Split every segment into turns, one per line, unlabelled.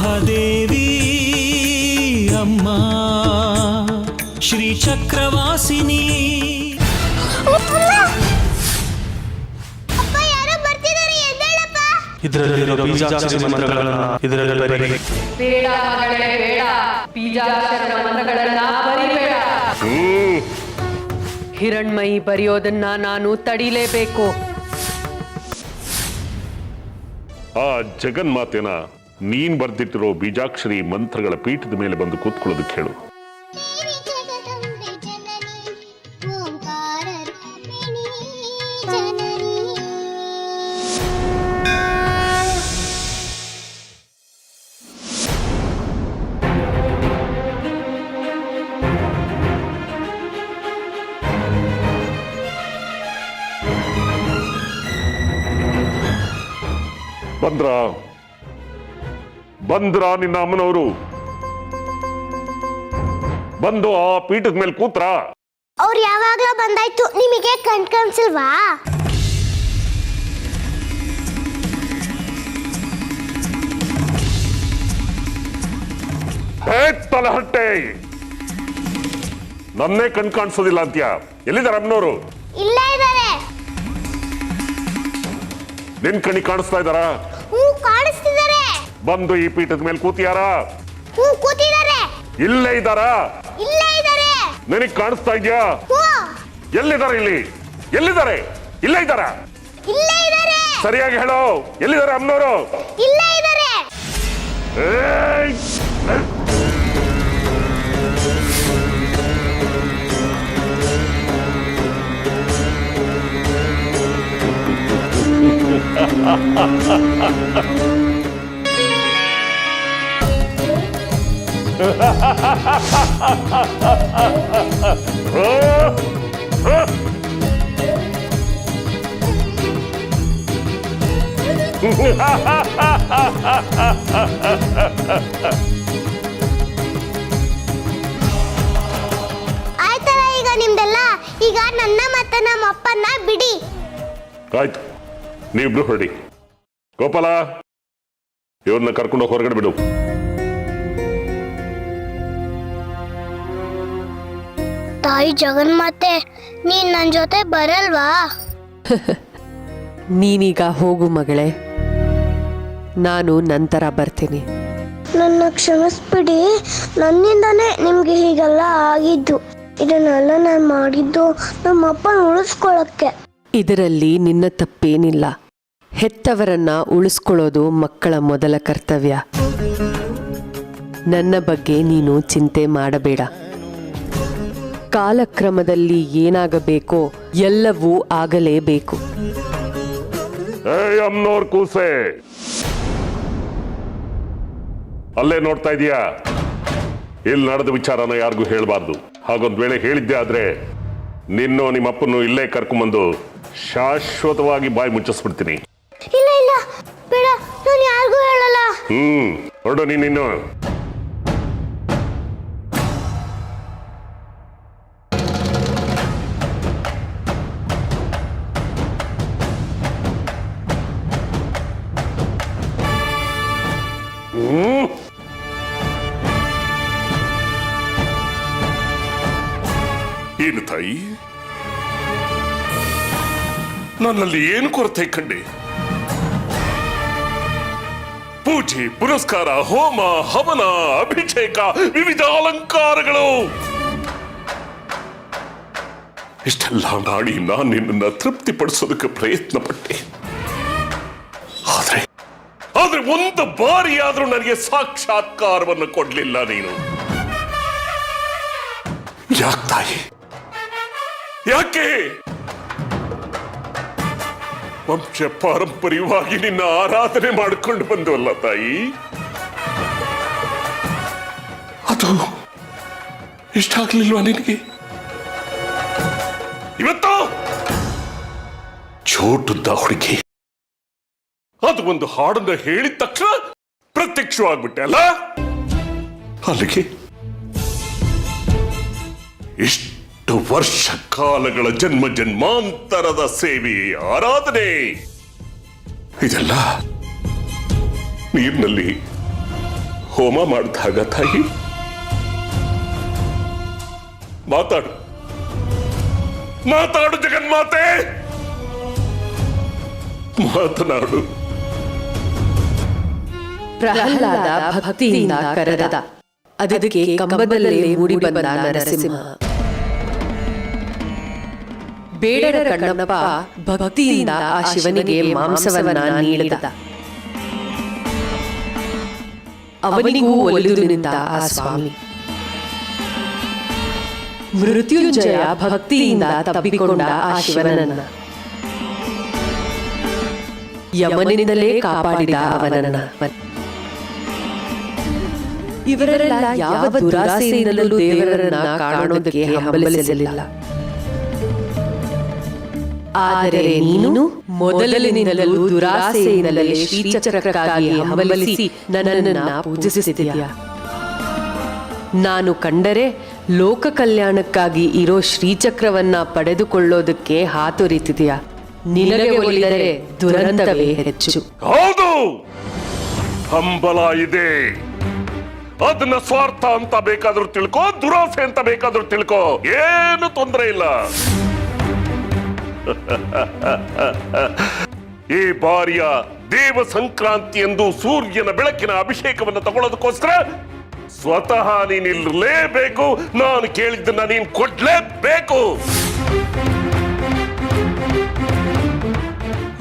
ಮಹಾದೇವಿ ಅಮ್ಮ ಶ್ರೀ ಚಕ್ರವಾಸಿನಿ.
ಇದರಲ್ಲಿರೋ ಬೀಜಾಕ್ಷರ ಮಂತ್ರಗಳನ್ನ ಇದರಲ್ಲಿ ಬರೀ.
ಬೇಡ ಮಗಳೇ ಬೇಡ, ಬೀಜಾಕ್ಷರ ಮಂತ್ರಗಳನ್ನ ಬರಿಬೇಡ. ಹಿರಣ್ಮಯಿ ಬರೆಯೋದನ್ನ ನಾನು ತಡಿಲೇಬೇಕು.
ಆ ಜಗನ್ಮಾತೆನ ನೀನ್ ಬರ್ದಿಟ್ಟಿರೋ ಬೀಜಾಕ್ಷರಿ ಮಂತ್ರಗಳ ಪೀಠದ ಮೇಲೆ ಬಂದು ಕೂತ್ಕೊಳ್ಳೋದಕ್ಕೆ ಹೇಳು. ಬಂದ್ರ ನಿನ್ನ ಅಮ್ಮನವರು ಬಂದು ಆ ಪೀಠದ ಮೇಲೆ ಕೂತ್ರ.
ಅವ್ರು ಯಾವಾಗ್ಲೂ ಬಂದಾಯ್ತು, ನಿಮಗೆ ಕಣ್ಕನ್ಸಿಲ್ವಾ?
ತಲಹಟ್ಟೆ, ನನ್ನೇ ಕಣ್ ಕಾಣಿಸೋದಿಲ್ಲ ಅಂತ್ಯ. ಎಲ್ಲಿದ್ದಾರೆ ಅಮ್ಮನವರು?
ಇಲ್ಲೇ ಇದ್ದಾರೆ.
ನಿನ್ ಕಣಿ ಕಾಣಿಸ್ತಾ ಇದ್ದಾರ?
ಕಾಣಿಸ್ತಿದ್ದಾರೆ.
ಬಂದು ಈ ಪೀಠದ ಮೇಲೆ ಕೂತಿಯಾರ?
ಕೂತಿದ್ದಾರೆ.
ಇಲ್ಲೇ ಇದ್ದಾರ?
ಇಲ್ಲೇ ಇದ್ದಾರೆ.
ನಿನಗ್ ಕಾಣಿಸ್ತಾ ಇದ್ಯಾ? ಎಲ್ಲಿದ್ದಾರೆ? ಇಲ್ಲಿ ಎಲ್ಲಿದ್ದಾರೆ? ಇಲ್ಲೇ ಇದ್ದಾರ?
ಇಲ್ಲೇ ಇದ್ದಾರೆ.
ಸರಿಯಾಗಿ ಹೇಳೋ, ಎಲ್ಲಿದ್ದಾರೆ ಅಮ್ಮನವರು?
ಇಲ್ಲೇ ಇದ್ದಾರೆ. ಆಯ್ತಲ್ಲ ಈಗ ನಿಮ್ದೆಲ್ಲ. ಈಗ ನನ್ನ ಮತ್ತೆ ನಮ್ಮ ಅಪ್ಪನ್ನ ಬಿಡಿ.
ಆಯ್ತು, ನೀವಿಬ್ರು ಹೊರಡಿ. ಗೋಪಾಲ, ಇವ್ರನ್ನ ಕರ್ಕೊಂಡು ಹೊರಗಡೆ ಬಿಡು.
ತಾಯಿ ಜಗನ್ಮಾತೆ, ನೀನ್ ನನ್ ಜೊತೆ ಬರಲ್ವಾ?
ನೀನೀಗ ಹೋಗು ಮಗಳೇ, ನಾನು ನಂತರ ಬರ್ತೀನಿ.
ನನ್ನ ಕ್ಷಮಿಸ್ಬಿಡಿ, ನನ್ನಿಂದಾನೇ ನಿಮ್ಗೆ ಹೀಗೆಲ್ಲ ಆಗಿದ್ದು. ಇದನ್ನೆಲ್ಲ ನಾನು ಮಾಡಿದ್ದು ನಮ್ಮ ಅಪ್ಪನ ಉಳಿಸ್ಕೊಳಕ್ಕೆ.
ಇದರಲ್ಲಿ ನಿನ್ನ ತಪ್ಪೇನಿಲ್ಲ. ಹೆತ್ತವರನ್ನ ಉಳಿಸ್ಕೊಳ್ಳೋದು ಮಕ್ಕಳ ಮೊದಲ ಕರ್ತವ್ಯ. ನನ್ನ ಬಗ್ಗೆ ನೀನು ಚಿಂತೆ ಮಾಡಬೇಡ. ಕಾಲಕ್ರಮದಲ್ಲಿ ಏನಾಗಬೇಕೋ ಎಲ್ಲವೂ ಆಗಲೇಬೇಕು.
ಅಮ್ಮನವ್ರ ಕೂಸೆ, ಅಲ್ಲೇ ನೋಡ್ತಾ ಇದೀಯಾ? ಇಲ್ಲಿ ನಡೆದ ವಿಚಾರನ ಯಾರಿಗೂ ಹೇಳಬಾರ್ದು. ಹಾಗೊಂದ್ ವೇಳೆ ಹೇಳಿದ್ದೆ ಆದ್ರೆ ನಿನ್ನೋ ನಿಮ್ಮಪ್ಪನ್ನು ಇಲ್ಲೇ ಕರ್ಕೊಂಬಂದು ಶಾಶ್ವತವಾಗಿ ಬಾಯಿ ಮುಚ್ಚಿಸ್ಬಿಡ್ತೀನಿ.
ಇಲ್ಲ ಇಲ್ಲ, ಬೇಡ, ನಾನು ಯಾರಿಗೂ ಹೇಳಲ್ಲ.
ಹೊರಡು ನೀನಿನ್ನು. ಏನು ತಾಯಿ, ನನ್ನಲ್ಲಿ ಏನು ಕೊರತೆ ಕಂಡೆ? ಪೂಜೆ, ಪುರಸ್ಕಾರ, ಹೋಮ, ಹವನ, ಅಭಿಷೇಕ, ವಿವಿಧ ಅಲಂಕಾರಗಳು ಇಷ್ಟೆಲ್ಲ ಮಾಡಿ ನಾನು ನಿನ್ನನ್ನು ತೃಪ್ತಿಪಡಿಸೋದಕ್ಕೆ ಪ್ರಯತ್ನ ಪಟ್ಟೆ. ಆದ್ರೆ ಒಂದು ಬಾರಿಯಾದ್ರೂ ನನಗೆ ಸಾಕ್ಷಾತ್ಕಾರವನ್ನು ಕೊಡ್ಲಿಲ್ಲ ನೀನು. ಯಾಕೆ ತಾಯಿ, ಯಾಕೆ? ವಂಶ ಪಾರಂಪರ್ಯವಾಗಿ ನಿನ್ನ ಆರಾಧನೆ ಮಾಡಿಕೊಂಡು ಬಂದವಲ್ಲ ತಾಯಿ, ಅದು ಇಷ್ಟ ಆಗ್ಲಿಲ್ವಾ ನಿನಗೆ? ಇವತ್ತು ಚೋಟುದ್ದ ಹುಡುಗಿ ಅದು ಒಂದು ಹಾಡನ್ನ ಹೇಳಿದ ತಕ್ಷಣ ಪ್ರತ್ಯಕ್ಷವಾಗ್ಬಿಟ್ಟೆ ಅಲ್ಲ? ಅಲ್ಲಿಗೆ ಇಷ್ಟು ವರ್ಷ ಕಾಲಗಳ ಜನ್ಮ ಜನ್ಮಾಂತರದ ಸೇವೆ, ಆರಾಧನೆ ಇದೆಲ್ಲ ನೀರಿನಲ್ಲಿ ಹೋಮ ಮಾಡಿದಾಗ ತಾಯಿ ಮಾತಾಡು ಮಾತಾಡು ಜಗನ್ಮಾತೆ ಮಾತನಾಡು.
ಪ್ರಹ್ಲಾದ ಭಕ್ತಿಯಿಂದ ಕರೆದ. ಅದಕ್ಕೆ ಕಂಬದಲ್ಲೇ ಮೂಡಿ ಬಂದ ನರಸಿಂಹ. ಬೇಡರ ಕಣ್ಣಪ್ಪ ಭಕ್ತಿಯಿಂದ ಆ ಶಿವನಿಗೆ ಮಾಂಸವನ್ನ ನೀಡಿದ. ಅವನಿಗೂ ಒಲಿದು ನಿಂತ ಆ ಸ್ವಾಮಿ. ಮೃತ್ಯುಂಜಯ ಭಕ್ತಿಯಿಂದ ತಬ್ಬಿಕೊಂಡ ಆ ಶಿವನನ್ನ ಯಮನಿಂದಲೇ ಕಾಪಾಡಿದ ಅವನನ್ನ. ಇವರೆಲ್ಲ ಯಾವ ದುರಾಸೆಯಿಂದಲೂ ದೇವರನ್ನ ಕಾಣೋದಕ್ಕೆ ಹಂಬಲಿಸಲಿಲ್ಲ. ಆದರೆ ನೀನು ಮೊದಲಿನಿಂದಲೂ ದುರಾಸೆಯಿಂದಲೇ ಶ್ರೀಚಕ್ರಕ್ಕಾಗಿ ಹಂಬಲಿಸಿ ನನ್ನನ್ನ ಪೂಜಿಸುತ್ತಿದ್ದೀಯ. ನಾನು ಕಂಡರೆ ಲೋಕ ಕಲ್ಯಾಣಕ್ಕಾಗಿ ಇರೋ ಶ್ರೀಚಕ್ರವನ್ನ ಪಡೆದುಕೊಳ್ಳೋದಕ್ಕೆ ಹಾತೊರಿತಿದೆಯ. ನಿನಗೆ ಒಲಿದರೆ ದುರಂತವೇ ಹೆಚ್ಚು.
ಹೌದು, ಹಂಬಲ ಇದೆ. ಅದನ್ನ ಸ್ವಾರ್ಥ ಅಂತ ಬೇಕಾದ್ರೂ ತಿಳ್ಕೋ, ದುರಾಸೆ ಅಂತ ಬೇಕಾದ್ರೂ ತಿಳ್ಕೋ, ಏನು ತೊಂದರೆ ಇಲ್ಲ. ಈ ಬಾರಿಯ ದೇವ ಸಂಕ್ರಾಂತಿ ಎಂದು ಸೂರ್ಯನ ಬೆಳಕಿನ ಅಭಿಷೇಕವನ್ನು ತಗೊಳ್ಳೋದಕ್ಕೋಸ್ಕರ ಸ್ವತಃ ನೀನಿರಲೇಬೇಕು. ನಾನು ಕೇಳಿದ್ದನ್ನ ನೀನು ಕೊಡ್ಲೇಬೇಕು.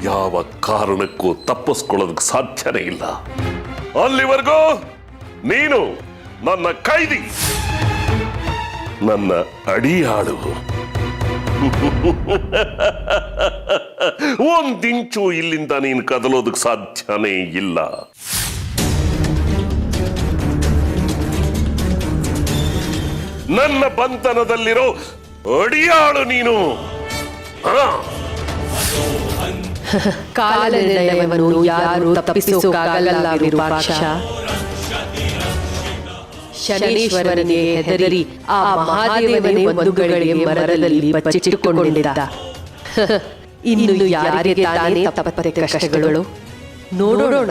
ಯಾವ ಕಾರಣಕ್ಕೂ ತಪ್ಪಿಸ್ಕೊಳ್ಳೋದಕ್ಕೆ ಸಾಧ್ಯನೇ ಇಲ್ಲ. ಅಲ್ಲಿವರೆಗೂ ನೀನು ನನ್ನ ಕೈದಿ, ನನ್ನ ಅಡಿಯಾಳು. ಒಂದಿಂಚು ಇಲ್ಲಿಂದ ನೀನು ಕದಲೋದಕ್ಕೆ ಸಾಧ್ಯನೇ ಇಲ್ಲ. ನನ್ನ ಬಂಧನದಲ್ಲಿರೋ ಅಡಿಯಾಳು ನೀನು.
ಕಾಲ ನಿರ್ಣಯವನ್ನು ಯಾರು ತಪ್ಪಿಸೋಕಾಗಲ್ಲ ವಿರೂಪಾಕ್ಷ. ಶನೇಶ್ವರನಿಗೆ ಹೆದರಿ ಆ ಮಹಾದೇವನೇ ಒಂದು ಗಳಿಗೆ ಮರದಲ್ಲಿ ಬಚ್ಚಿಟ್ಟುಕೊಂಡಿದ್ದ. ಇನ್ನು ಯಾರಿಗೆ ತಾನೇ ತಪ್ಪತ್ತೆ ಕಷ್ಟಗಳು? ನೋಡೋಣ,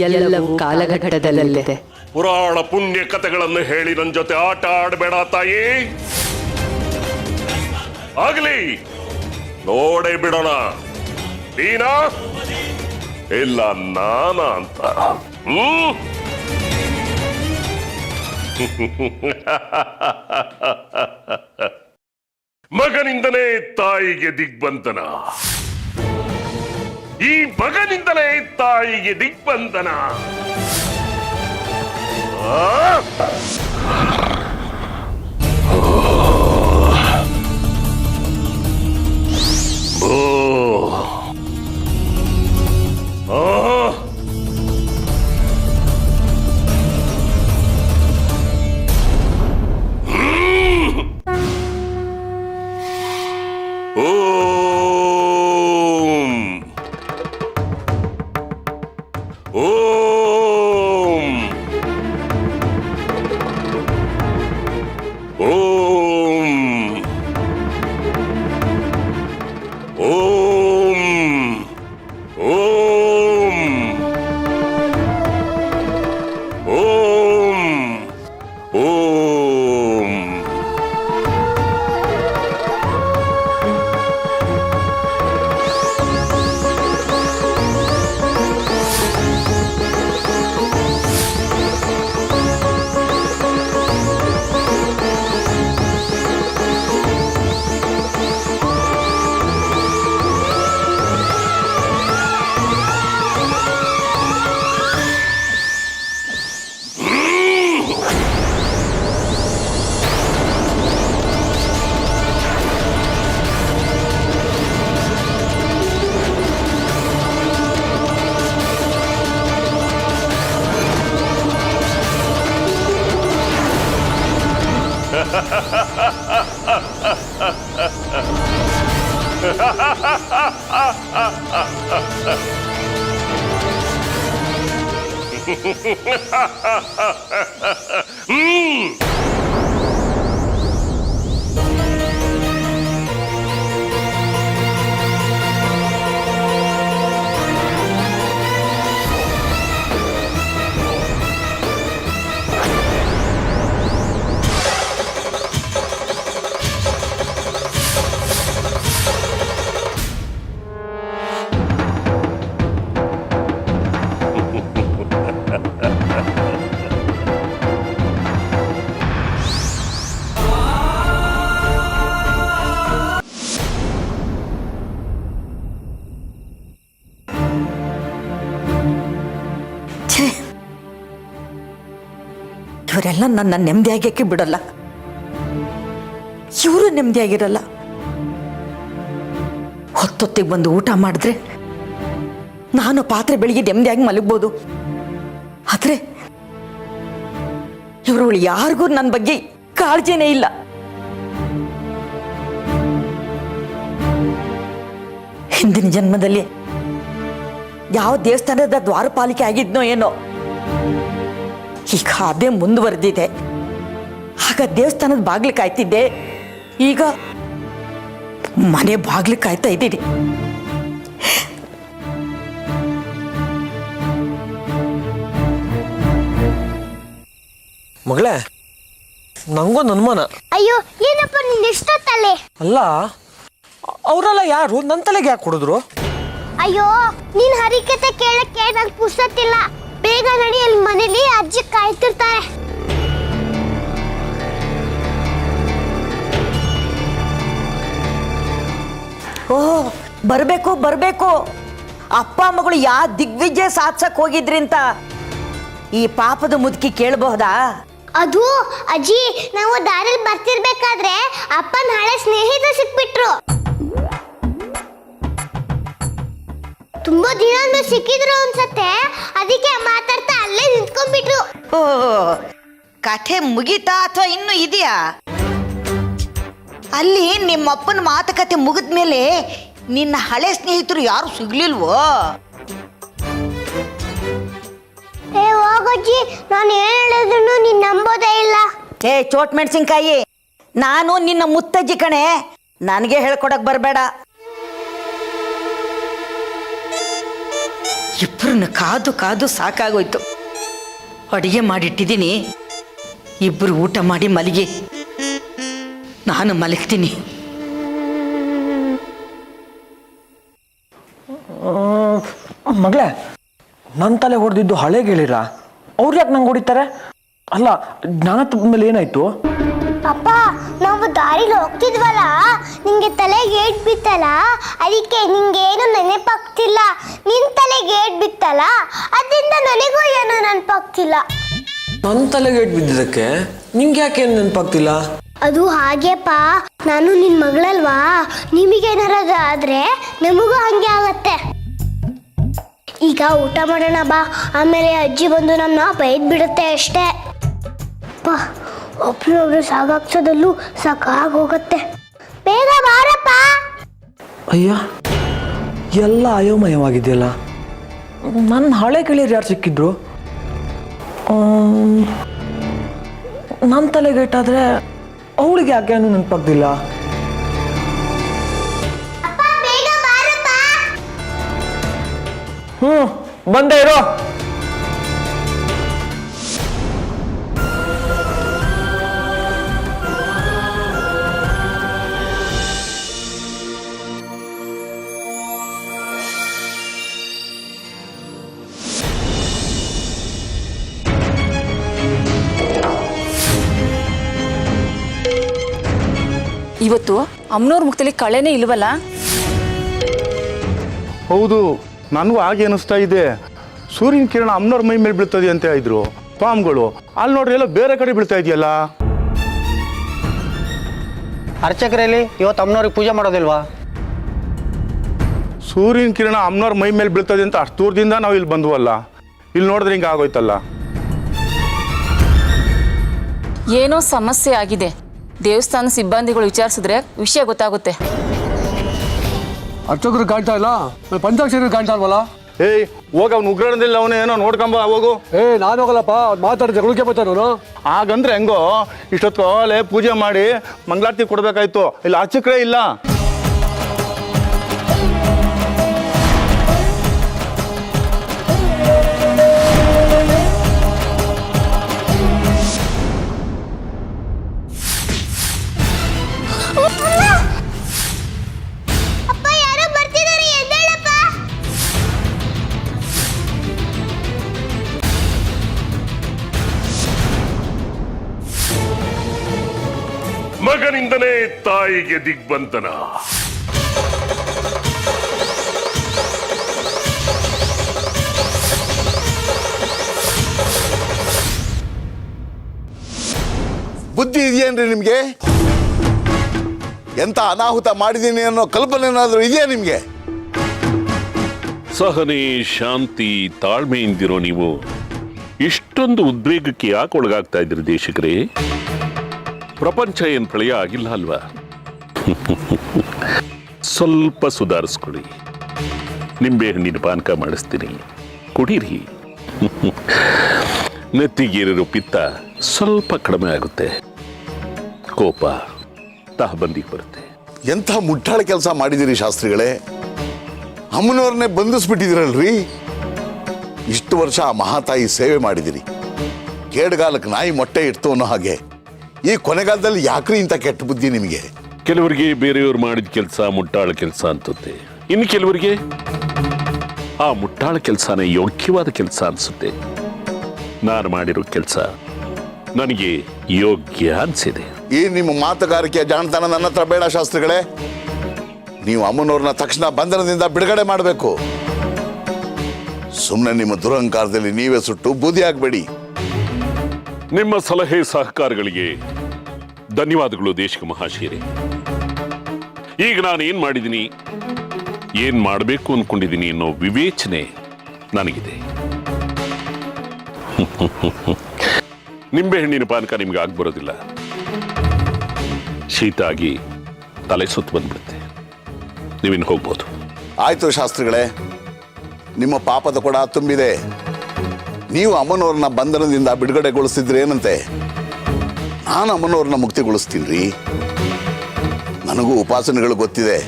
ಎಲ್ಲವೂ ಕಾಲಘಟ್ಟದಲ್ಲಿದೆ.
ಪುರಾಣ ಪುಣ್ಯ ಕಥೆಗಳನ್ನು ಹೇಳಿ ನನ್ನ ಜೊತೆ ಆಟ ಆಡಬೇಡ ತಾಯಿ. ಆಗ್ಲಿ, ನೋಡೇ ಬಿಡೋಣ, ನೀನಾ ಇಲ್ಲ ನಾನ ಅಂತ. ಮಗನಿಂದಲೇ ತಾಯಿಗೆ ದಿಗ್ಬಂಧನ, ಈ ಮಗನಿಂದಲೇ ತಾಯಿಗೆ ದಿಗ್ಬಂಧನ.
ಇವರೆಲ್ಲ ನನ್ನ ನೆಮ್ಮದಿಯಾಗಕ್ಕೆ ಬಿಡಲ್ಲ. ಇವರು ನೆಮ್ಮದಿಯಾಗಿರಲ್ಲ. ಹೊತ್ತೊತ್ತಿಗೆ ಬಂದು ಊಟ ಮಾಡಿದ್ರೆ ನಾನು ಪಾತ್ರೆ ಬೆಳಿಗ್ಗೆ ನೆಮ್ಮದಿಯಾಗಿ ಮಲಗ್ಬೋದು. ಆದ್ರೆ ಇವರುಗಳು ಯಾರಿಗೂ ನನ್ನ ಬಗ್ಗೆ ಕಾಳಜಿನೇ ಇಲ್ಲ. ಹಿಂದಿನ ಜನ್ಮದಲ್ಲಿ ಯಾವ ದೇವಸ್ಥಾನದ ದ್ವಾರಪಾಲಿಕೆ ಆಗಿದ್ನೋ ಏನೋ, ಈಗ ಅದೇ ಮುಂದುವರೆದಿದೆ. ಆಗ ದೇವಸ್ಥಾನದ ಬಾಗ್ಲು ಕಾಯ್ತಿದ್ದೆ, ಈಗ ಮನೆ ಬಾಗ್ಲು ಕಾಯ್ತಾ ಇದ್ದೀನಿ.
ಮಗಳೇ, ನಂಗೊಂದು ಅನುಮಾನ.
ಅಯ್ಯೋ ಏನಪ್ಪ ನಿಂದ ಎಷ್ಟೊತ್ತಲ್ಲೇ?
ಅಲ್ಲ, ಅವರೆಲ್ಲ ಯಾರು? ನನ್ನ ತಲೆಗೆ ಯಾಕೆ ಕೊಡಿದ್ರು?
ಅಯ್ಯೋ ನೀನ್ ಹರಿಕತೆ ಕೇಳಕ್ಕೆ ನಂಗೆ ಪುಸ್ತತಿಲ್ಲ. ಬೇಗ ನಡಿ, ಅಲ್ಲಿ ಮನೇಲಿ ಅಜ್ಜಿ ಕಾಯ್ತಿರ್ತಾರೆ.
ಓ, ಬರ್ಬೇಕು ಬರ್ಬೇಕು. ಅಪ್ಪ ಮಗಳು ಯಾವ ದಿಗ್ವಿಜಯ ಸಾಧಿಸಕ್ ಹೋಗಿದ್ರಿ ಅಂತ ಈ ಪಾಪದ ಮುದುಕಿ ಕೇಳಬಹುದಾ?
ಅದು ಅಜ್ಜಿ, ನಾವು ದಾರಿಲಿ ಬರ್ತಿರ್ಬೇಕಾದ್ರೆ ಅಪ್ಪನ ಹಳೆ ಸ್ನೇಹಿತ ಸಿಕ್ಬಿಟ್ರು. ತುಂಬಾ ದಿನ ಸಿಕ್ಕಿದ್ರು ಅನ್ಸತ್ತೆ, ಅದಕ್ಕೆ ಮಾತಾಡ್ತಾ ಅಲ್ಲೇ ನಿಂತ್ಕೊಂಡ್ಬಿಟ್ರು.
ಓ, ಕಥೆ ಮುಗೀತಾ ಅಥವಾ ಇನ್ನೂ ಇದೆಯಾ? ಅಲ್ಲಿ ನಿಮ್ಮಪ್ಪನ ಮಾತುಕತೆ ಮುಗಿದ್ಮೇಲೆ ನಿನ್ನ ಹಳೆ ಸ್ನೇಹಿತರು ಯಾರು ಸಿಗ್ಲಿಲ್ವೋ?
ಏ ಹೋಗಜ್ಜಿ, ನಾನು ಏನ್ ಹೇಳಿದ್ರು ನೀನ್ ನಂಬೋದೇ ಇಲ್ಲ.
ಏ ಚೋಟ್ ಮೆಣಸಿನ್ಕಾಯಿ, ನಾನು ನಿನ್ನ ಮುತ್ತಜ್ಜಿ ಕಣೆ, ನನಗೆ ಹೇಳ್ಕೊಡಕ್ ಬರಬೇಡ. ಇಬ್ಬರನ್ನ ಕಾದು ಕಾದು ಸಾಕಾಗೋಯ್ತು. ಅಡಿಗೆ ಮಾಡಿಟ್ಟಿದ್ದೀನಿ, ಇಬ್ಬರು ಊಟ ಮಾಡಿ ಮಲಗಿ, ನಾನು ಮಲಗ್ತೀನಿ.
ಮಗಳೇ, ನನ್ನ ತಲೆ ಹೊಡೆದಿದ್ದು ಹಳೆ ಗೆಳಿರ, ಅವ್ರು ಯಾಕೆ ನಂಗೆ ಹೊಡಿತಾರೆ? ಅಲ್ಲ, ಜ್ಞಾನ ಮೇಲೆ ಏನಾಯ್ತು?
ಅಪ್ಪ, ನಾವು ದಾರಿಲಿ ಹೋಗ್ತಿದ್ವಲ್ಲ, ನಿಂಗೆ ತಲೆಗೆ ಏಟ್ ಬಿತ್ತಲ್ಲ, ಅದಕ್ಕೆ ನಿಂಗೇನು ನೆನಪಾಗ್ತಿಲ್ಲ. ನಿನ್ ತಲೆಗೆ ಏಟ್ ಬಿತ್ತಲ್ಲ, ಅದರಿಂದ ನನಗೂ ಏನು ನೆನಪಾಗ್ತಿಲ್ಲ.
ನನ್ನ ತಲೆಗೆ ಏಟ್ ಬಿದ್ದಿದ್ದಕ್ಕೆ ನಿಂಗೆ ಯಾಕೆ ಏನು ನೆನಪಾಗ್ತಿಲ್ಲ?
ಅದು ಹಾಗೆಪ್ಪ, ನಾನು ನಿನ್ ಮಗಳಲ್ವಾ, ನಿಮಗೇನಾರ ಆದ್ರೆ ನಮಗೂ ಹಂಗೆ ಆಗತ್ತೆ. ಈಗ ಊಟ ಮಾಡೋಣ ಬಾ, ಆಮೇಲೆ ಅಜ್ಜಿ ಬಂದು ನಮ್ಮನ್ನ ಬೈದ್ ಬಿಡುತ್ತೆ ಅಷ್ಟೇ. ಒಬ್ರೊಬ್ರು ಸಾಗಾಗ್ಸೋದಲ್ಲೂ ಸಾಕಾಗೋಗತ್ತೆ. ಬೇಗ ಬಾರಪ್ಪ.
ಅಯ್ಯ, ಎಲ್ಲ ಅಯೋಮಯವಾಗಿದೆಯಲ್ಲ. ನನ್ನ ಹಳೆ ಗೆಳೆಯರು ಯಾರು ಸಿಕ್ಕಿದ್ರು? ನನ್ನ ತಲೆಗೇಟಾದ್ರೆ ಅವಳಿಗೆ ಯಾಕೇನು ನೆನಪಾಗ್ತಿಲ್ಲ? ಬಂದೇ ಇರೋ.
ಇವತ್ತು ಅಮ್ಮನವ್ರ ಮುಖದಲ್ಲಿ ಕಳೆನೇ ಇಲ್ವಲ್ಲ?
ಹೌದು, ನನಗೂ ಹಾಗೆ ಅನಿಸ್ತಾ ಇದೆ. ಸೂರ್ಯನ ಕಿರಣ ಅಮ್ಮನವ್ರ ಮೈ ಮೇಲೆ ಬೀಳ್ತದೆ ಅಂತ ಇದ್ರು ಪಾಮ್ಗಳು, ಅಲ್ಲಿ ನೋಡ್ರಿ ಎಲ್ಲ ಬೇರೆ ಕಡೆ ಬೀಳ್ತಾ ಇದೆಯಲ್ಲ.
ಅರ್ಚಕರಲ್ಲಿ ಇವತ್ತು ಅಮ್ಮನವ್ರಿಗೆ ಪೂಜೆ ಮಾಡೋದಿಲ್ವಾ?
ಸೂರ್ಯನ ಕಿರಣ ಅಮ್ಮನವ್ರ ಮೈ ಮೇಲೆ ಬೀಳ್ತದೆ ಅಂತ ಅಷ್ಟು ದೂರದಿಂದ ನಾವು ಇಲ್ಲಿ ಬಂದ್ವಲ್ಲ, ಇಲ್ಲಿ ನೋಡಿದ್ರೆ ಹಿಂಗೆ ಆಗೋಯ್ತಲ್ಲ.
ಏನೋ ಸಮಸ್ಯೆ ಆಗಿದೆ. ದೇವಸ್ಥಾನ ಸಿಬ್ಬಂದಿಗಳು ವಿಚಾರಿಸಿದ್ರೆ ವಿಷಯ ಗೊತ್ತಾಗುತ್ತೆ.
ಅರ್ಚಕರು ಕಾಣ್ತಾ ಇಲ್ಲ, ಪಂಚಾಕ್ಷರಿ ಕಾಣ್ತಾ ಇಲ್ವಲ್ಲ?
ಏಯ್ ಹೋಗ, ಅವ್ನು ಉಗ್ರಣದಿಲ್ಲ, ಅವನು ಏನೋ ನೋಡ್ಕೊಂಬ ಹೋಗು.
ನಾನು ಹೋಗಲ್ಲಪ್ಪ, ಅವ್ನು ಮಾತಾಡಿದ್ರೆ ಜಗಳಕ್ಕೆ ಬರ್ತಾನೆ ಅವನು.
ಹಾಗಂದ್ರೆ ಹೆಂಗೋ, ಇಷ್ಟೊತ್ತು ಅಲ್ಲೇ ಪೂಜೆ ಮಾಡಿ ಮಂಗಳಾರತಿ ಕೊಡ್ಬೇಕಾಯ್ತು, ಇಲ್ಲಿ ಅರ್ಚಕರೇ ಇಲ್ಲ.
ಮಗನಿಂದನೇ ತಾಯಿಗೆ ದಿಗ್ಬಂಧನ.
ಬುದ್ಧಿ ಇದೆಯೇನ್ರಿ ನಿಮಗೆ? ಎಂತ ಅನಾಹುತ ಮಾಡಿದ್ದೀನಿ ಅನ್ನೋ ಕಲ್ಪನೆ ಏನಾದರೂ ಇದೆಯಾ ನಿಮಗೆ?
ಸಹನೆ, ಶಾಂತಿ, ತಾಳ್ಮೆಯಿಂದಿರೋ ನೀವು ಇಷ್ಟೊಂದು ಉದ್ವೇಗಕ್ಕೆ ಯಾಕೆ ಒಳಗಾಗ್ತಾ ಇದ್ರಿ ದೇಶಿಕರೇ? ಪ್ರಪಂಚ ಏನು ಪ್ರಳಯ ಆಗಿಲ್ಲ ಅಲ್ವಾ? ಸ್ವಲ್ಪ ಸುಧಾರಿಸ್ಕೊಳ್ಳಿ. ನಿಂಬೆ ಹಣ್ಣಿನ ಪಾನಕ ಮಾಡಿಸ್ತೀನಿ, ಕುಡೀರಿ. ನೆತ್ತಿಗೇರಿರೋ ಪಿತ್ತ ಸ್ವಲ್ಪ ಕಡಿಮೆ ಆಗುತ್ತೆ, ಕೋಪ ತಹಬಂದಿಗೆ ಬರುತ್ತೆ.
ಎಂಥ ಮುಟ್ಟಾಳ ಕೆಲಸ ಮಾಡಿದಿರಿ ಶಾಸ್ತ್ರಿಗಳೇ. ಅಮ್ಮನವ್ರನ್ನೇ ಬಂಧಿಸ್ಬಿಟ್ಟಿದಿರಲ್ರಿ. ಇಷ್ಟು ವರ್ಷ ಆ ಮಹಾತಾಯಿ ಸೇವೆ ಮಾಡಿದಿರಿ. ಕೇಡ್ಗಾಲಕ್ಕೆ ನಾಯಿ ಮೊಟ್ಟೆ ಇಡ್ತು ಅನ್ನೋ ಹಾಗೆ ಈ ಕೊನೆಗಾಲದಲ್ಲಿ ಯಾಕ್ರಿ ಇಂಥ ಕೆಟ್ಟ ಬುದ್ಧಿ ನಿಮಗೆ?
ಕೆಲವರಿಗೆ ಬೇರೆಯವರು ಮಾಡಿದ ಕೆಲಸ ಮುಟ್ಟಾಳ ಕೆಲಸ ಅಂತುತ್ತೆ, ಇನ್ನು ಕೆಲವರಿಗೆ ಆ ಮುಟ್ಟಾಳ ಕೆಲಸನೇ ಯೋಗ್ಯವಾದ ಕೆಲಸ ಅನ್ಸುತ್ತೆ. ನಾನು ಮಾಡಿರೋ ಕೆಲಸ ನನಗೆ ಯೋಗ್ಯ ಅನ್ಸಿದೆ.
ಈ ನಿಮ್ಮ ಮಾತುಗಾರಿಕೆಯ ಜಾಣತನ ನನ್ನ ಹತ್ರ ಬೇಡ ಶಾಸ್ತ್ರಿಗಳೇ. ನೀವು ಅಮ್ಮನವ್ರನ್ನ ತಕ್ಷಣ ಬಂಧನದಿಂದ ಬಿಡುಗಡೆ ಮಾಡಬೇಕು. ಸುಮ್ಮನೆ ನಿಮ್ಮ ದುರಹಂಕಾರದಲ್ಲಿ ನೀವೇ ಸುಟ್ಟು ಬೂದಿ ಆಗಬೇಡಿ.
ನಿಮ್ಮ ಸಲಹೆ ಸಹಕಾರಗಳಿಗೆ ಧನ್ಯವಾದಗಳು ದೇಶಿಕ ಮಹಾಶಯರೇ. ಈಗ ನಾನು ಏನ್ ಮಾಡಿದ್ದೀನಿ, ಏನ್ ಮಾಡಬೇಕು ಅನ್ಕೊಂಡಿದ್ದೀನಿ ಅನ್ನೋ ವಿವೇಚನೆ ನನಗಿದೆ. ನಿಂಬೆ ಹಣ್ಣಿನ ಪಾನಕ ನಿಮ್ಗೆ ಆಗ್ಬರೋದಿಲ್ಲ. ಶೀತ ಆಗಿ ತಲೆ ಸುತ್ತು ಬಂದ್ಬಿಡುತ್ತೆ. ನೀವಿನ್ನು ಹೋಗ್ಬೋದು.
ಆಯ್ತು ಶಾಸ್ತ್ರಿಗಳೇ, ನಿಮ್ಮ ಪಾಪದ ಕೊಡ ತುಂಬಿದೆ. ನೀವು ಅಮ್ಮನವ್ರನ್ನ ಬಂಧನದಿಂದ ಬಿಡುಗಡೆಗೊಳಿಸಿದ್ರೆ ಏನಂತೆ? ನಾನು ಅಮ್ಮನವ್ರನ್ನ ಮುಕ್ತಿಗೊಳಿಸ್ತೀನಿ. ನನಗೂ ಉಪಾಸನೆಗಳು ಗೊತ್ತಿದೆ.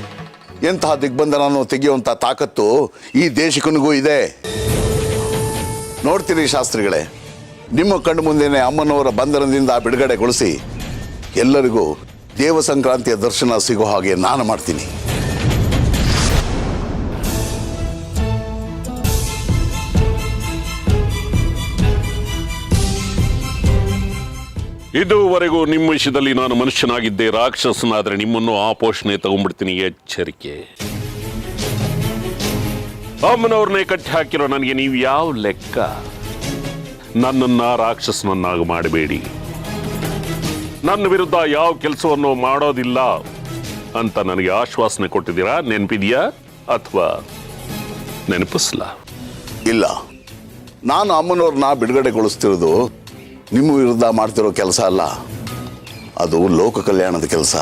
ಎಂತಹ ದಿಗ್ಬಂಧನವನ್ನು ತೆಗೆಯುವಂಥ ತಾಕತ್ತು ಈ ದೇಶಿಕನಿಗೂ ಇದೆ. ನೋಡ್ತೀರಿ ಶಾಸ್ತ್ರಿಗಳೇ, ನಿಮ್ಮ ಕಣ್ಣು ಮುಂದೆನೆ ಅಮ್ಮನವರ ಬಂಧನದಿಂದ ಬಿಡುಗಡೆಗೊಳಿಸಿ ಎಲ್ಲರಿಗೂ ದೇವ ಸಂಕ್ರಾಂತಿಯ ದರ್ಶನ ಸಿಗೋ ಹಾಗೆ ನಾನು ಮಾಡ್ತೀನಿ.
ಇದುವರೆಗೂ ನಿಮ್ಮ ವಿಷಯದಲ್ಲಿ ನಾನು ಮನುಷ್ಯನಾಗಿದ್ದೆ, ರಾಕ್ಷಸನಾದ್ರೆ ನಿಮ್ಮನ್ನು ಆ ಪೋಷಣೆ ತಗೊಂಡ್ಬಿಡ್ತೀನಿ. ಎಚ್ಚರಿಕೆ. ಅಮ್ಮನವ್ರನ್ನೇ ಕಟ್ಟಿ ಹಾಕಿರೋ ನನಗೆ ನೀವು ಯಾವ ಲೆಕ್ಕ? ನನ್ನನ್ನ ರಾಕ್ಷಸನನ್ನಾಗಿ ಮಾಡಬೇಡಿ. ನನ್ನ ವಿರುದ್ಧ ಯಾವ ಕೆಲಸವನ್ನು ಮಾಡೋದಿಲ್ಲ ಅಂತ ನನಗೆ ಆಶ್ವಾಸನೆ ಕೊಟ್ಟಿದ್ದೀರಾ. ನೆನಪಿದೆಯಾ ಅಥವಾ ನೆನಪಿಸ್ಲಾ?
ಇಲ್ಲ, ನಾನು ಅಮ್ಮನವ್ರನ್ನ ಬಿಡುಗಡೆಗೊಳಿಸ್ತಿರೋದು ನಿಮ್ಮ ವಿರುದ್ಧ ಮಾಡ್ತಿರೋ ಕೆಲಸ ಅಲ್ಲ. ಅದು ಲೋಕ ಕಲ್ಯಾಣದ ಕೆಲಸ.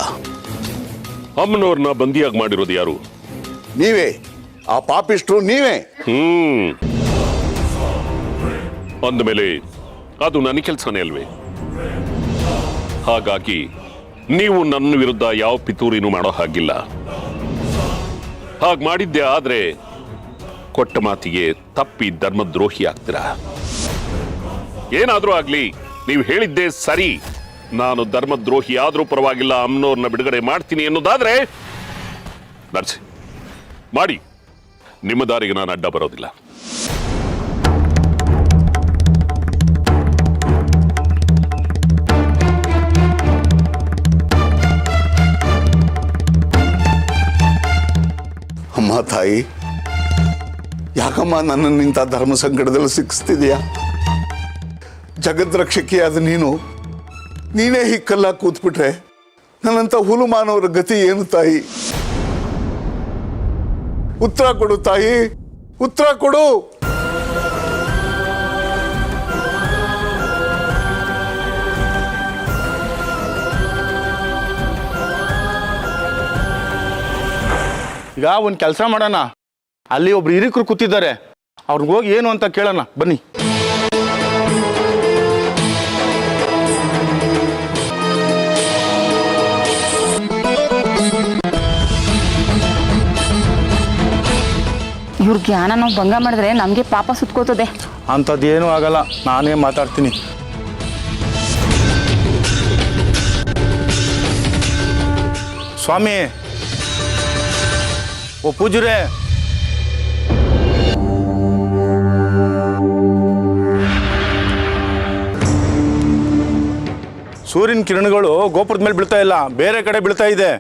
ಅಮ್ಮನವ್ರನ್ನ ಬಂದಿಯಾಗಿ ಮಾಡಿರೋದು ಯಾರು?
ನೀವೇ. ಆ ಪಾಪಿಷ್ಟ್ರು ನೀವೇ.
ಅಂದಮೇಲೆ ಅದು ನನ್ನ ಕೆಲಸನೇ ಅಲ್ವೇ? ಹಾಗಾಗಿ ನೀವು ನನ್ನ ವಿರುದ್ಧ ಯಾವ ಪಿತೂರಿನೂ ಮಾಡೋ ಹಾಗಿಲ್ಲ. ಹಾಗೆ ಮಾಡಿದ್ದೆ ಆದ್ರೆ ಕೊಟ್ಟ ಮಾತಿಗೆ ತಪ್ಪಿ ಧರ್ಮದ್ರೋಹಿ ಆಗ್ತೀರಾ. ಏನಾದ್ರೂ ಆಗ್ಲಿ, ನೀವು ಹೇಳಿದ್ದೇ ಸರಿ. ನಾನು ಧರ್ಮದ್ರೋಹಿ ಆದ್ರೂ ಪರವಾಗಿಲ್ಲ, ಅಮ್ಮನವ್ರನ್ನ ಬಿಡುಗಡೆ ಮಾಡ್ತೀನಿ ಅನ್ನೋದಾದ್ರೆ ನಡ್ಸಿ ಮಾಡಿ. ನಿಮ್ಮ ದಾರಿಗೆ ನಾನು ಅಡ್ಡ ಬರೋದಿಲ್ಲ.
ಅಮ್ಮ ತಾಯಿ, ಯಾಕಮ್ಮ ನನ್ನನ್ನು ಇಂಥ ಧರ್ಮ ಸಂಕಟದಲ್ಲಿ ಸಿಕ್ಕಿಸ್ತಿದೆಯಾ? ಜಗದ್ರಕ್ಷಕಿಯಾದ ನೀನೇ ಹಿಕ್ಕಲ್ಲ ಕೂತ್ಬಿಟ್ರೆ ನನ್ನಂತ ಹುಲು ಮಾನವರ ಗತಿ ಏನು ತಾಯಿ? ಉತ್ತರ ಕೊಡು ತಾಯಿ, ಉತ್ತರ ಕೊಡು.
ಈಗ ಒಂದು ಕೆಲಸ ಮಾಡೋಣ. ಅಲ್ಲಿ ಒಬ್ರು ಹಿರಿಕರು ಕೂತಿದ್ದಾರೆ, ಅವ್ರಿಗೆ ಹೋಗಿ ಏನು ಅಂತ ಕೇಳೋಣ ಬನ್ನಿ.
ಇವ್ರ ಜ್ಞಾನ ನಾವು ಭಂಗ ಮಾಡಿದ್ರೆ ನಮಗೆ ಪಾಪ ಸುತ್ಕೋತದೆ.
ಅಂಥದ್ದೇನೂ ಆಗಲ್ಲ, ನಾನೇ ಮಾತಾಡ್ತೀನಿ. ಸ್ವಾಮಿ, ಓ ಪೂಜ್ಯರೇ, ಸೂರ್ಯನ ಕಿರಣಗಳು ಗೋಪುರದ ಮೇಲೆ ಬೀಳ್ತಾ ಇಲ್ಲ, ಬೇರೆ ಕಡೆ ಬೀಳ್ತಾ ಇದೆ.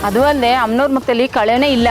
ಅದು ಅಲ್ಲದೆ ಅಮ್ಮನವ್ರ ಮುಖದಲ್ಲಿ ಕಳೆನೇ ಇಲ್ಲ.